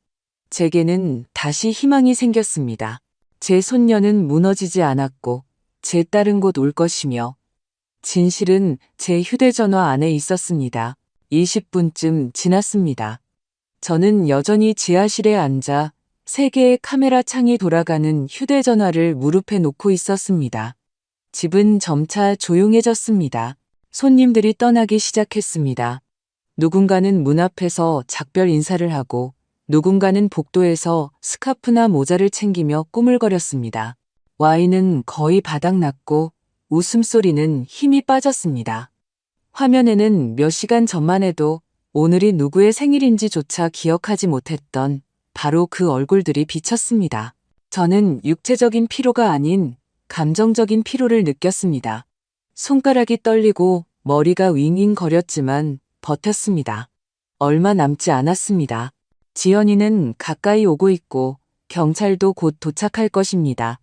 제게는 다시 희망이 생겼습니다. 제 손녀는 무너지지 않았고 제 딸은 곧 올 것이며 진실은 제 휴대전화 안에 있었습니다. 20분쯤 지났습니다. 저는 여전히 지하실에 앉아 3개의 카메라 창이 돌아가는 휴대전화를 무릎에 놓고 있었습니다. 집은 점차 조용해졌습니다. 손님들이 떠나기 시작했습니다. 누군가는 문 앞에서 작별 인사를 하고 누군가는 복도에서 스카프나 모자를 챙기며 꾸물거렸습니다. 와인은 거의 바닥났고 웃음소리는 힘이 빠졌습니다. 화면에는 몇 시간 전만 해도 오늘이 누구의 생일인지조차 기억하지 못했던 바로 그 얼굴들이 비쳤습니다. 저는 육체적인 피로가 아닌 감정적인 피로를 느꼈습니다. 손가락이 떨리고 머리가 윙윙거렸지만 버텼습니다. 얼마 남지 않았습니다. 지연이는 가까이 오고 있고 경찰도 곧 도착할 것입니다.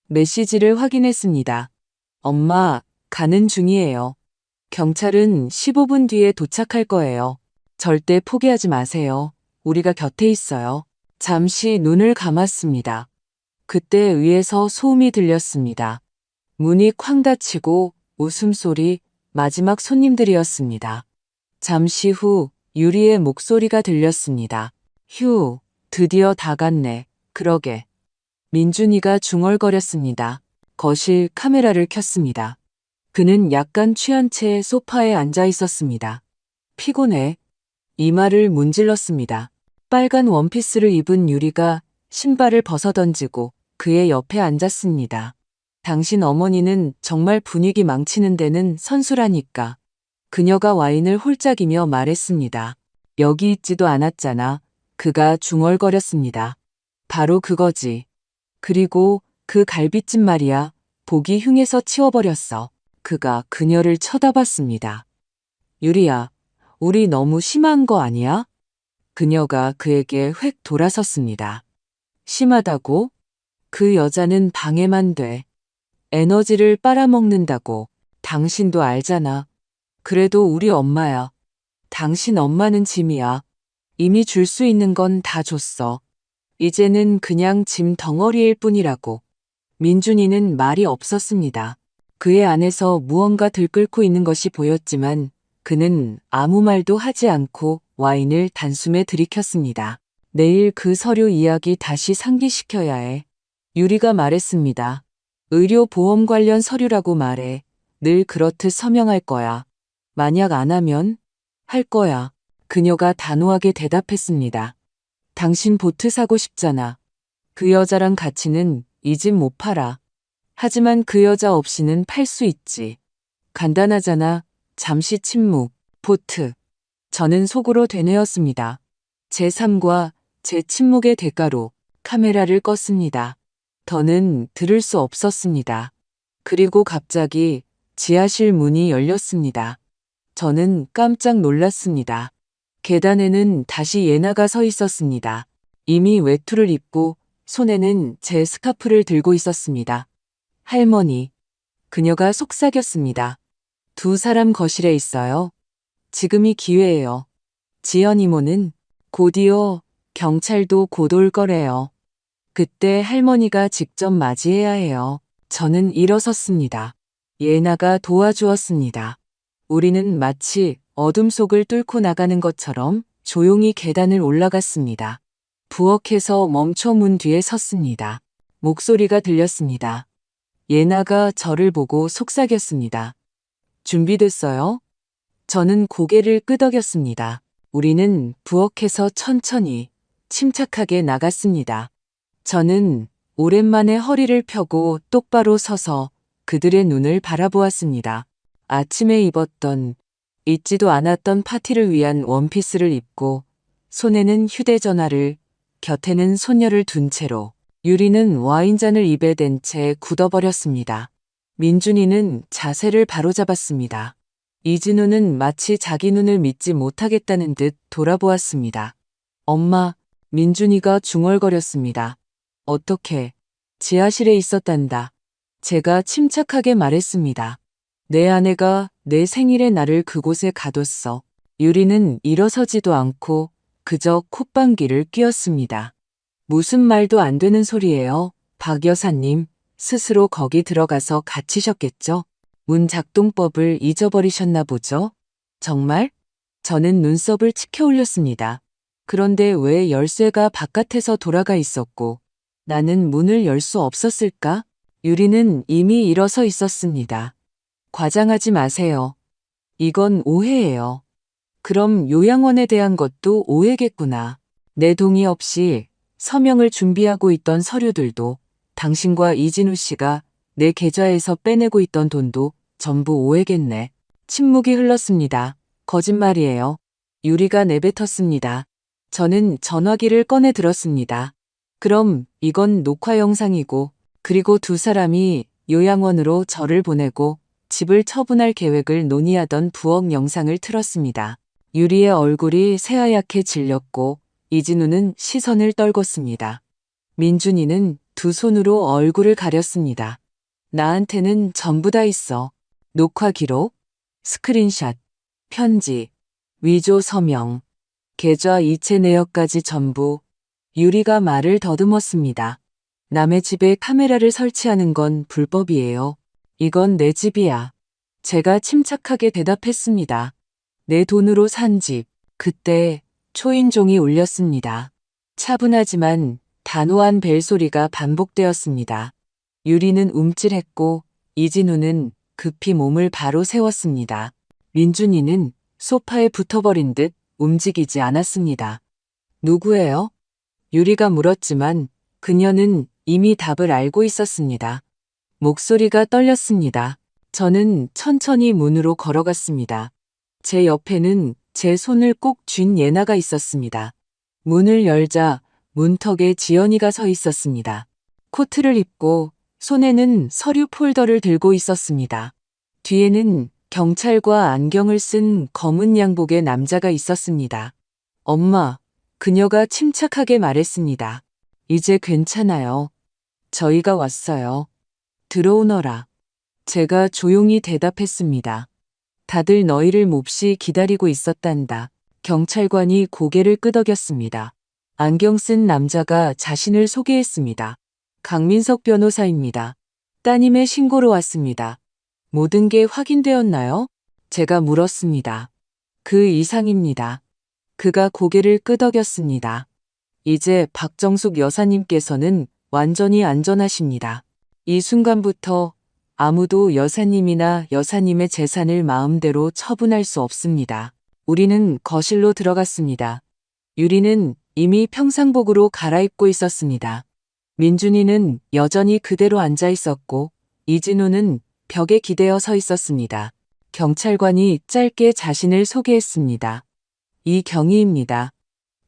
메시지를 확인했습니다. 엄마, 가는 중이에요. 경찰은 15분 뒤에 도착할 거예요. 절대 포기하지 마세요. 우리가 곁에 있어요. 잠시 눈을 감았습니다. 그때 위에서 소음이 들렸습니다. 문이 쾅 닫히고 웃음소리, 마지막 손님들이었습니다. 잠시 후 유리의 목소리가 들렸습니다. 휴, 드디어 다 갔네. 그러게. 민준이가 중얼거렸습니다. 거실 카메라를 켰습니다. 그는 약간 취한 채 소파에 앉아 있었습니다. 피곤해. 이마를 문질렀습니다. 빨간 원피스를 입은 유리가 신발을 벗어던지고 그의 옆에 앉았습니다. 당신 어머니는 정말 분위기 망치는 데는 선수라니까. 그녀가 와인을 홀짝이며 말했습니다. 여기 있지도 않았잖아. 그가 중얼거렸습니다. 바로 그거지. 그리고 그 갈비찜 말이야. 보기 흉해서 치워버렸어. 그가 그녀를 쳐다봤습니다. 유리야, 우리 너무 심한 거 아니야? 그녀가 그에게 획 돌아섰습니다. 심하다고? 그 여자는 방해만 돼. 에너지를 빨아먹는다고. 당신도 알잖아. 그래도 우리 엄마야. 당신 엄마는 짐이야. 이미 줄 수 있는 건 다 줬어. 이제는 그냥 짐 덩어리일 뿐이라고. 민준이는 말이 없었습니다. 그의 안에서 무언가 들끓고 있는 것이 보였지만 그는 아무 말도 하지 않고 와인을 단숨에 들이켰습니다. 내일 그 서류 이야기 다시 상기시켜야 해. 유리가 말했습니다. 의료보험 관련 서류라고 말해. 늘 그렇듯 서명할 거야. 만약 안 하면? 할 거야. 그녀가 단호하게 대답했습니다. 당신 보트 사고 싶잖아. 그 여자랑 같이는 이 집 못 팔아. 하지만 그 여자 없이는 팔 수 있지. 간단하잖아. 잠시 침묵. 보트. 저는 속으로 되뇌었습니다. 제 삶과 제 침묵의 대가로 카메라를 껐습니다. 더는 들을 수 없었습니다. 그리고 갑자기 지하실 문이 열렸습니다. 저는 깜짝 놀랐습니다. 계단에는 다시 예나가 서 있었습니다. 이미 외투를 입고 손에는 제 스카프를 들고 있었습니다. 할머니. 그녀가 속삭였습니다. 두 사람 거실에 있어요. 지금이 기회예요. 지연 이모는 곧이어 경찰도 곧 올 거래요. 그때 할머니가 직접 맞이해야 해요. 저는 일어섰습니다. 예나가 도와주었습니다. 우리는 마치 어둠 속을 뚫고 나가는 것처럼 조용히 계단을 올라갔습니다. 부엌에서 멈춰 문 뒤에 섰습니다. 목소리가 들렸습니다. 예나가 저를 보고 속삭였습니다. 준비됐어요? 저는 고개를 끄덕였습니다. 우리는 부엌에서 천천히, 침착하게 나갔습니다. 저는 오랜만에 허리를 펴고 똑바로 서서 그들의 눈을 바라보았습니다. 아침에 입었던, 잊지도 않았던 파티를 위한 원피스를 입고 손에는 휴대전화를, 곁에는 손녀를 둔 채로 유리는 와인잔을 입에 댄 채 굳어버렸습니다. 민준이는 자세를 바로잡았습니다. 이진우는 마치 자기 눈을 믿지 못하겠다는 듯 돌아보았습니다. 엄마, 민준이가 중얼거렸습니다. 어떻게? 지하실에 있었단다. 제가 침착하게 말했습니다. 내 아내가 내 생일에 나를 그곳에 가뒀어. 유리는 일어서지도 않고 그저 콧방귀를 뀌었습니다. 무슨 말도 안 되는 소리예요. 박 여사님, 스스로 거기 들어가서 갇히셨겠죠? 문 작동법을 잊어버리셨나 보죠? 정말? 저는 눈썹을 치켜 올렸습니다. 그런데 왜 열쇠가 바깥에서 돌아가 있었고 나는 문을 열 수 없었을까? 유리는 이미 일어서 있었습니다. 과장하지 마세요. 이건 오해예요. 그럼 요양원에 대한 것도 오해겠구나. 내 동의 없이 서명을 준비하고 있던 서류들도 당신과 이진우 씨가 내 계좌에서 빼내고 있던 돈도 전부 오해겠네. 침묵이 흘렀습니다. 거짓말이에요. 유리가 내뱉었습니다. 저는 전화기를 꺼내 들었습니다. 그럼 이건 녹화 영상이고 그리고 두 사람이 요양원으로 저를 보내고 집을 처분할 계획을 논의하던 부엌 영상을 틀었습니다. 유리의 얼굴이 새하얗게 질렸고 이진우는 시선을 떨궜습니다. 민준이는 두 손으로 얼굴을 가렸습니다. 나한테는 전부 다 있어. 녹화 기록? 스크린샷, 편지, 위조 서명, 계좌 이체 내역까지 전부. 유리가 말을 더듬었습니다. 남의 집에 카메라를 설치하는 건 불법이에요. 이건 내 집이야. 제가 침착하게 대답했습니다. 내 돈으로 산 집. 그때 초인종이 울렸습니다. 차분하지만 단호한 벨소리가 반복되었습니다. 유리는 움찔했고 이진우는 급히 몸을 바로 세웠습니다. 민준이는 소파에 붙어버린 듯 움직이지 않았습니다. 누구예요? 유리가 물었지만 그녀는 이미 답을 알고 있었습니다. 목소리가 떨렸습니다. 저는 천천히 문으로 걸어갔습니다. 제 옆에는 제 손을 꼭 쥔 예나가 있었습니다. 문을 열자 문턱에 지연이가 서 있었습니다. 코트를 입고 손에는 서류 폴더를 들고 있었습니다. 뒤에는 경찰과 안경을 쓴 검은 양복의 남자가 있었습니다. 엄마, 그녀가 침착하게 말했습니다. 이제 괜찮아요. 저희가 왔어요. 들어오너라. 제가 조용히 대답했습니다. 다들 너희를 몹시 기다리고 있었단다. 경찰관이 고개를 끄덕였습니다. 안경 쓴 남자가 자신을 소개했습니다. 강민석 변호사입니다. 따님의 신고로 왔습니다. 모든 게 확인되었나요? 제가 물었습니다. 그 이상입니다. 그가 고개를 끄덕였습니다. 이제 박정숙 여사님께서는 완전히 안전하십니다. 이 순간부터 아무도 여사님이나 여사님의 재산을 마음대로 처분할 수 없습니다. 우리는 거실로 들어갔습니다. 유리는 이미 평상복으로 갈아입고 있었습니다. 민준이는 여전히 그대로 앉아 있었고 이진우는 벽에 기대어 서 있었습니다. 경찰관이 짧게 자신을 소개했습니다. 이경희입니다.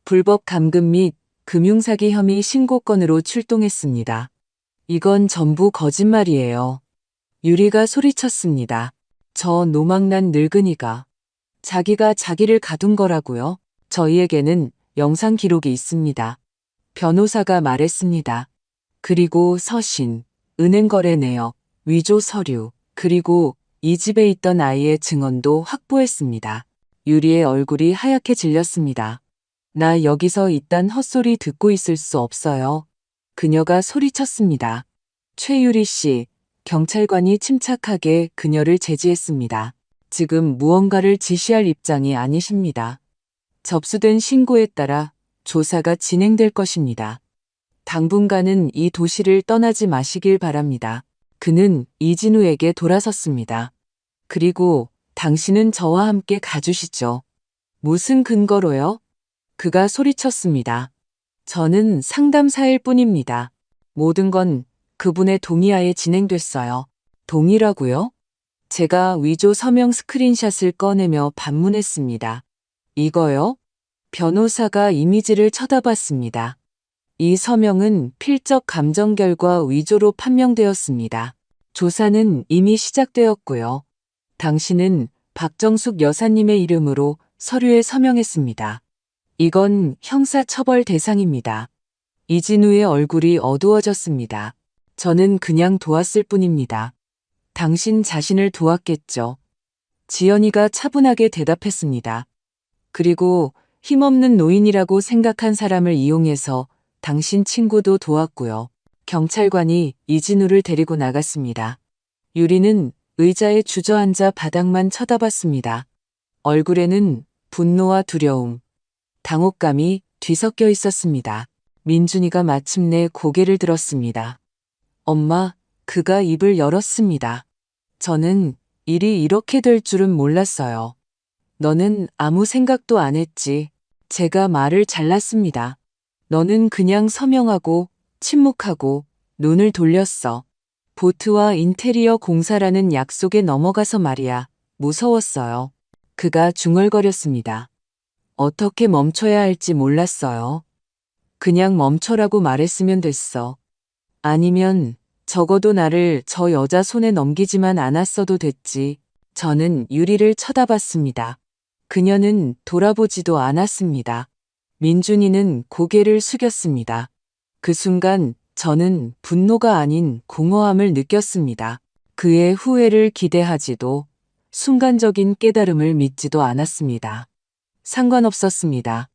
불법 감금 및 금융사기 혐의 신고건으로 출동했습니다. 이건 전부 거짓말이에요. 유리가 소리쳤습니다. 저 노망난 늙은이가 자기가 자기를 가둔 거라고요? 저희에게는 영상 기록이 있습니다. 변호사가 말했습니다. 그리고 서신, 은행 거래 내역, 위조 서류, 그리고 이 집에 있던 아이의 증언도 확보했습니다. 유리의 얼굴이 하얗게 질렸습니다. 나 여기서 이딴 헛소리 듣고 있을 수 없어요. 그녀가 소리쳤습니다. 최유리 씨, 경찰관이 침착하게 그녀를 제지했습니다. 지금 무언가를 지시할 입장이 아니십니다. 접수된 신고에 따라 조사가 진행될 것입니다. 당분간은 이 도시를 떠나지 마시길 바랍니다. 그는 이진우에게 돌아섰습니다. 그리고 당신은 저와 함께 가주시죠. 무슨 근거로요? 그가 소리쳤습니다. 저는 상담사일 뿐입니다. 모든 건 그분의 동의하에 진행됐어요. 동의라고요? 제가 위조 서명 스크린샷을 꺼내며 반문했습니다. 이거요? 변호사가 이미지를 쳐다봤습니다. 이 서명은 필적 감정 결과 위조로 판명되었습니다. 조사는 이미 시작되었고요. 당신은 박정숙 여사님의 이름으로 서류에 서명했습니다. 이건 형사처벌 대상입니다. 이진우의 얼굴이 어두워졌습니다. 저는 그냥 도왔을 뿐입니다. 당신 자신을 도왔겠죠. 지연이가 차분하게 대답했습니다. 그리고 힘없는 노인이라고 생각한 사람을 이용해서 당신 친구도 도왔고요. 경찰관이 이진우를 데리고 나갔습니다. 유리는 의자에 주저앉아 바닥만 쳐다봤습니다. 얼굴에는 분노와 두려움, 당혹감이 뒤섞여 있었습니다. 민준이가 마침내 고개를 들었습니다. 엄마, 그가 입을 열었습니다. 저는 일이 이렇게 될 줄은 몰랐어요. 너는 아무 생각도 안 했지. 제가 말을 잘랐습니다. 너는 그냥 서명하고 침묵하고 눈을 돌렸어. 보트와 인테리어 공사라는 약속에 넘어가서 말이야. 무서웠어요. 그가 중얼거렸습니다. 어떻게 멈춰야 할지 몰랐어요. 그냥 멈춰라고 말했으면 됐어. 아니면 적어도 나를 저 여자 손에 넘기지만 않았어도 됐지. 저는 유리를 쳐다봤습니다. 그녀는 돌아보지도 않았습니다. 민준이는 고개를 숙였습니다. 그 순간 저는 분노가 아닌 공허함을 느꼈습니다. 그의 후회를 기대하지도 순간적인 깨달음을 믿지도 않았습니다. 상관없었습니다.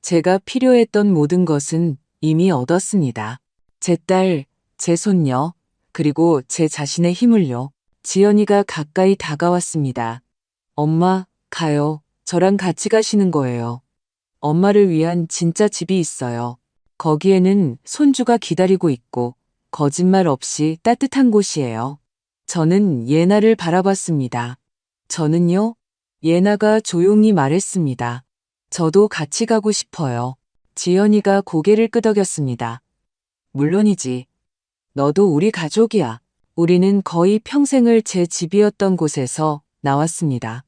제가 필요했던 모든 것은 이미 얻었습니다. 제 딸, 제 손녀, 그리고 제 자신의 힘을요. 지연이가 가까이 다가왔습니다. 엄마, 가요. 저랑 같이 가시는 거예요. 엄마를 위한 진짜 집이 있어요. 거기에는 손주가 기다리고 있고 거짓말 없이 따뜻한 곳이에요. 저는 예나를 바라봤습니다. 저는요? 예나가 조용히 말했습니다. 저도 같이 가고 싶어요. 지연이가 고개를 끄덕였습니다. 물론이지. 너도 우리 가족이야. 우리는 거의 평생을 제 집이었던 곳에서 나왔습니다.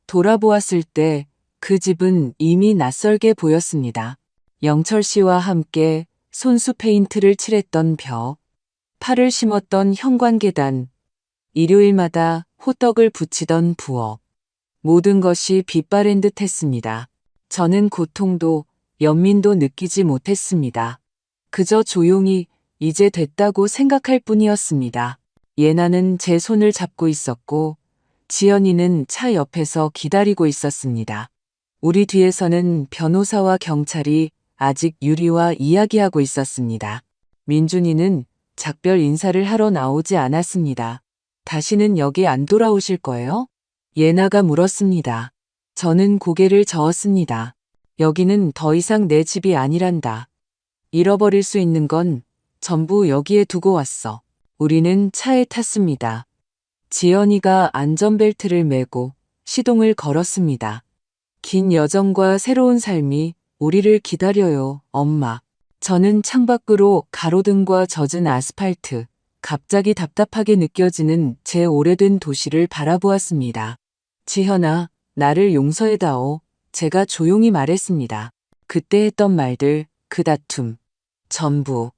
돌아보았을 때 그 집은 이미 낯설게 보였습니다. 영철 씨와 함께 손수 페인트를 칠했던 벽, 팔을 심었던 현관계단, 일요일마다 호떡을 붙이던 부엌. 모든 것이 빛바랜 듯 했습니다. 저는 고통도 연민도 느끼지 못했습니다. 그저 조용히 이제 됐다고 생각할 뿐이었습니다. 예나는 제 손을 잡고 있었고 지연이는 차 옆에서 기다리고 있었습니다. 우리 뒤에서는 변호사와 경찰이 아직 유리와 이야기하고 있었습니다. 민준이는 작별 인사를 하러 나오지 않았습니다. 다시는 여기 안 돌아오실 거예요? 예나가 물었습니다. 저는 고개를 저었습니다. 여기는 더 이상 내 집이 아니란다. 잃어버릴 수 있는 건 전부 여기에 두고 왔어. 우리는 차에 탔습니다. 지연이가 안전벨트를 매고 시동을 걸었습니다. 긴 여정과 새로운 삶이 우리를 기다려요, 엄마. 저는 창밖으로 가로등과 젖은 아스팔트, 갑자기 답답하게 느껴지는 제 오래된 도시를 바라보았습니다. 지현아, 나를 용서해다오. 제가 조용히 말했습니다. 그때 했던 말들, 그 다툼, 전부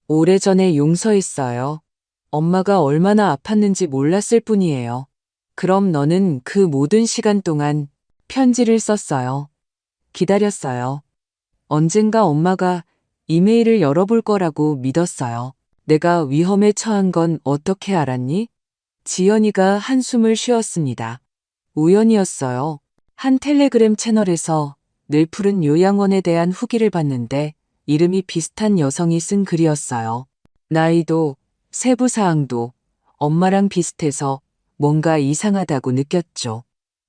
오래전에 용서했어요. 엄마가 얼마나 아팠는지 몰랐을 뿐이에요. 그럼 너는 그 모든 시간 동안 편지를 썼어요. 기다렸어요. 언젠가 엄마가 이메일을 열어볼 거라고 믿었어요. 내가 위험에 처한 건 어떻게 알았니? 지연이가 한숨을 쉬었습니다. 우연이었어요. 한 텔레그램 채널에서 늘 푸른 요양원에 대한 후기를 봤는데 이름이 비슷한 여성이 쓴 글이었어요. 나이도 세부사항도 엄마랑 비슷해서 뭔가 이상하다고 느꼈죠.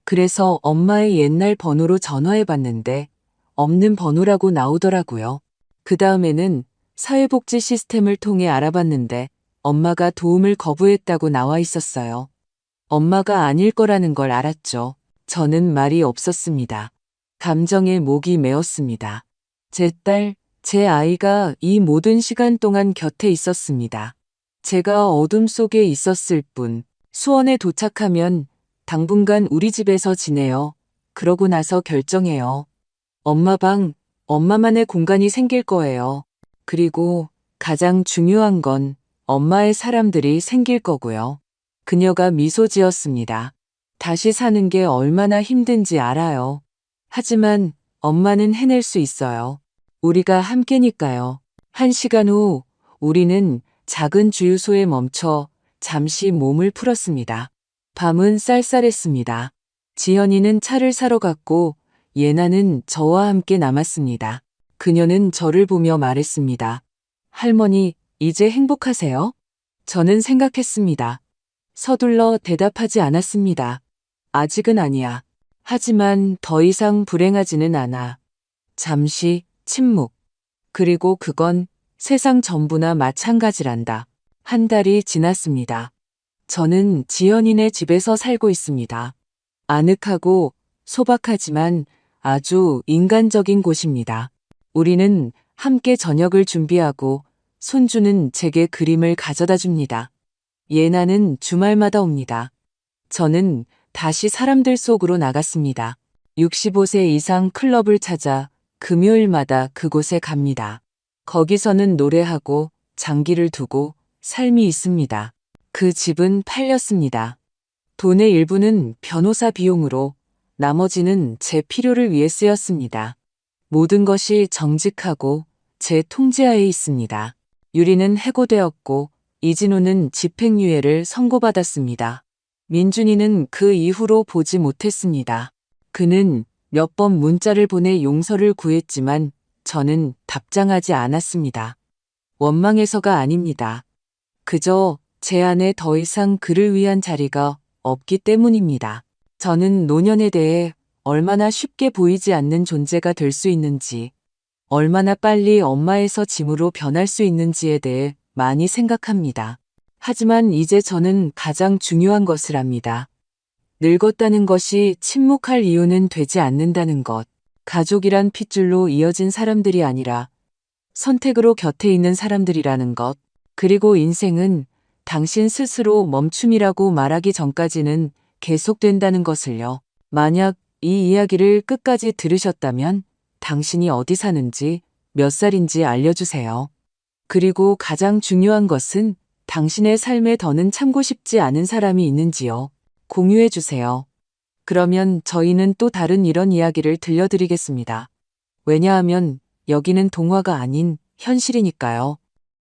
그래서 엄마의 옛날 번호로 전화해봤는데 없는 번호라고 나오더라고요. 그 다음에는 사회복지 시스템을 통해 알아봤는데 엄마가 도움을 거부했다고 나와 있었어요. 엄마가 아닐 거라는 걸 알았죠. 저는 말이 없었습니다. 감정에 목이 메었습니다. 제 딸, 제 아이가 이 모든 시간 동안 곁에 있었습니다. 제가 어둠 속에 있었을 뿐, 수원에 도착하면 당분간 우리 집에서 지내요. 그러고 나서 결정해요. 엄마 방, 엄마만의 공간이 생길 거예요. 그리고 가장 중요한 건 엄마의 사람들이 생길 거고요. 그녀가 미소 지었습니다. 다시 사는 게 얼마나 힘든지 알아요. 하지만 엄마는 해낼 수 있어요. 우리가 함께니까요. 1시간 후 우리는 작은 주유소에 멈춰 잠시 몸을 풀었습니다. 밤은 쌀쌀했습니다. 지연이는 차를 사러 갔고 예나는 저와 함께 남았습니다. 그녀는 저를 보며 말했습니다. 할머니, 이제 행복하세요? 저는 생각했습니다. 서둘러 대답하지 않았습니다. 아직은 아니야. 하지만 더 이상 불행하지는 않아. 잠시 침묵. 그리고 그건 세상 전부나 마찬가지란다. 한 달이 지났습니다. 저는 지연이네 집에서 살고 있습니다. 아늑하고 소박하지만 아주 인간적인 곳입니다. 우리는 함께 저녁을 준비하고 손주는 제게 그림을 가져다 줍니다. 예나는 주말마다 옵니다. 저는 다시 사람들 속으로 나갔습니다. 65세 이상 클럽을 찾아 금요일마다 그곳에 갑니다. 거기서는 노래하고 장기를 두고 삶이 있습니다. 그 집은 팔렸습니다. 돈의 일부는 변호사 비용으로 나머지는 제 필요를 위해 쓰였습니다. 모든 것이 정직하고 제 통제하에 있습니다. 유리는 해고되었고 이진우는 집행유예를 선고받았습니다. 민준이는 그 이후로 보지 못했습니다. 그는 몇 번 문자를 보내 용서를 구했지만 저는 답장하지 않았습니다. 원망해서가 아닙니다. 그저 제 안에 더 이상 그를 위한 자리가 없기 때문입니다. 저는 노년에 대해 얼마나 쉽게 보이지 않는 존재가 될 수 있는지, 얼마나 빨리 엄마에서 짐으로 변할 수 있는지에 대해 많이 생각합니다. 하지만 이제 저는 가장 중요한 것을 압니다. 늙었다는 것이 침묵할 이유는 되지 않는다는 것. 가족이란 핏줄로 이어진 사람들이 아니라 선택으로 곁에 있는 사람들이라는 것. 그리고 인생은 당신 스스로 멈춤이라고 말하기 전까지는 계속된다는 것을요. 만약 이 이야기를 끝까지 들으셨다면 당신이 어디 사는지, 몇 살인지 알려주세요. 그리고 가장 중요한 것은 당신의 삶에 더는 참고 싶지 않은 사람이 있는지요. 공유해주세요. 그러면 저희는 또 다른 이런 이야기를 들려드리겠습니다. 왜냐하면 여기는 동화가 아닌 현실이니까요.